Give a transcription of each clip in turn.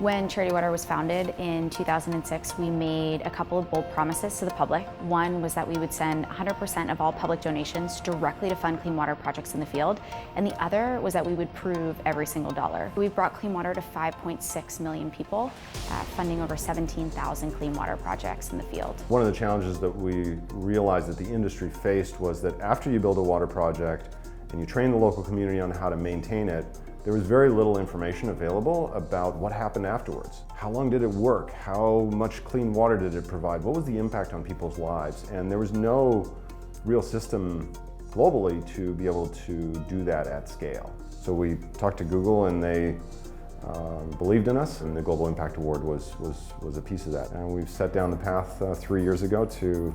When Charity Water was founded in 2006, we made a couple of bold promises to the public. One was that we would send 100% of all public donations directly to fund clean water projects in the field, and the other was that we would prove every single dollar. We've brought clean water to 5.6 million people, funding over 17,000 clean water projects in the field. One of the challenges that we realized that the industry faced was that after you build a water project and you train the local community on how to maintain it, there was very little information available about what happened afterwards. How long did it work? How much clean water did it provide? What was the impact on people's lives? And there was no real system globally to be able to do that at scale. So we talked to Google and they believed in us, and the Global Impact Award was a piece of that. And we've set down the path 3 years ago to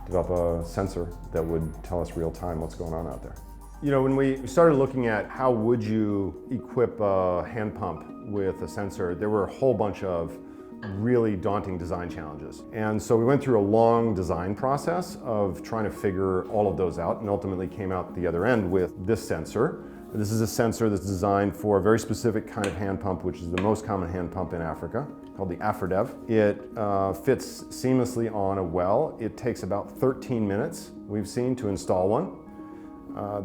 develop a sensor that would tell us real time what's going on out there. You know, when we started looking at how would you equip a hand pump with a sensor, there were a whole bunch of really daunting design challenges. And so we went through a long design process of trying to figure all of those out and ultimately came out the other end with this sensor. This is a sensor that's designed for a very specific kind of hand pump, which is the most common hand pump in Africa, called the Afrodev. It fits seamlessly on a well. It takes about 13 minutes, we've seen, to install one.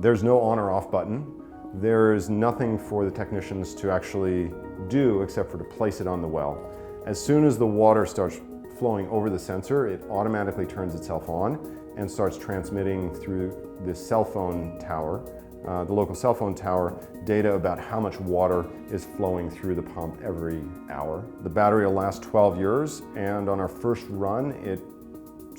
There's no on or off button. There's nothing for the technicians to actually do except for to place it on the well. As soon as the water starts flowing over the sensor, it automatically turns itself on and starts transmitting through the cell phone tower, the local cell phone tower, data about how much water is flowing through the pump every hour. The battery will last 12 years, and on our first run, it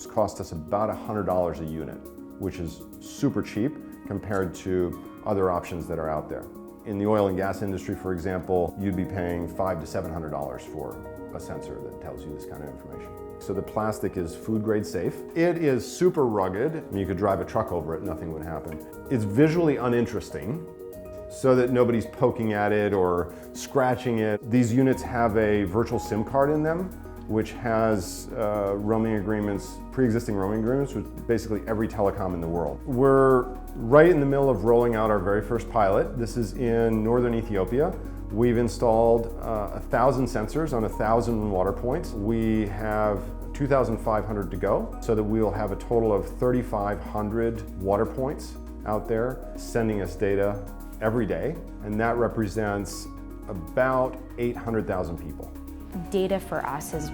cost us about $100 a unit, which is super cheap compared to other options that are out there. In the oil and gas industry, for example, you'd be paying $500 to $700 for a sensor that tells you this kind of information. So the plastic is food grade safe. It is super rugged. You could drive a truck over it, nothing would happen. It's visually uninteresting, so that nobody's poking at it or scratching it. These units have a virtual SIM card in them, which has roaming agreements, pre-existing roaming agreements with basically every telecom in the world. We're right in the middle of rolling out our very first pilot. This is in northern Ethiopia. We've installed 1,000 sensors on 1,000 water points. We have 2,500 to go, so that we will have a total of 3,500 water points out there sending us data every day, and that represents about 800,000 people. Data for us has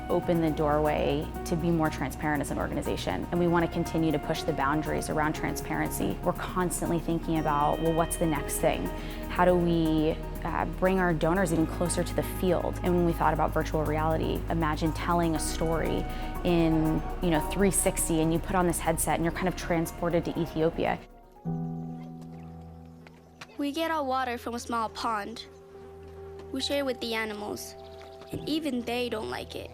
opened the doorway to be more transparent as an organization, and we want to continue to push the boundaries around transparency. We're constantly thinking about, well, what's the next thing? How do we bring our donors even closer to the field? And when we thought about virtual reality, imagine telling a story in 360, and you put on this headset and you're kind of transported to Ethiopia. We get our water from a small pond. We share it with the animals, and even they don't like it.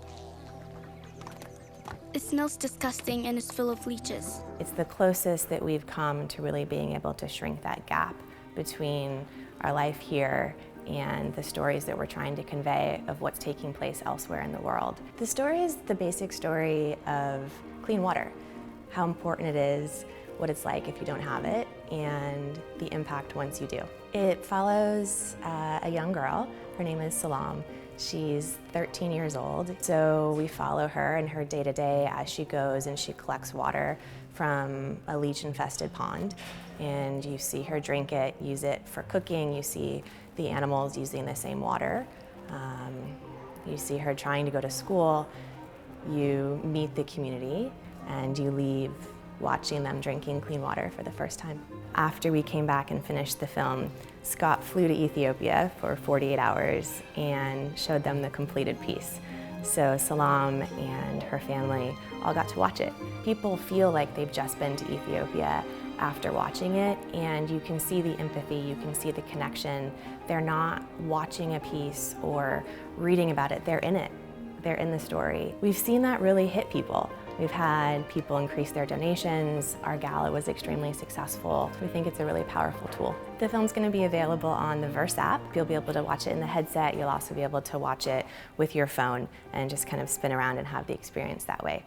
It smells disgusting and is full of leeches. It's the closest that we've come to really being able to shrink that gap between our life here and the stories that we're trying to convey of what's taking place elsewhere in the world. The story is the basic story of clean water, how important it is, what it's like if you don't have it, and the impact once you do. It follows a young girl. Her name is Salam. She's 13 years old, so we follow her in her day-to-day as she goes and she collects water from a leech-infested pond. And you see her drink it, use it for cooking. You see the animals using the same water. You see her trying to go to school. You meet the community, and you leave watching them drinking clean water for the first time. After we came back and finished the film, Scott flew to Ethiopia for 48 hours and showed them the completed piece. So Salam and her family all got to watch it. People feel like they've just been to Ethiopia after watching it, and you can see the empathy, you can see the connection. They're not watching a piece or reading about it, they're in it. They're in the story. We've seen that really hit people. We've had people increase their donations. Our gala was extremely successful. We think it's a really powerful tool. The film's going to be available on the Verse app. You'll be able to watch it in the headset. You'll also be able to watch it with your phone and just kind of spin around and have the experience that way.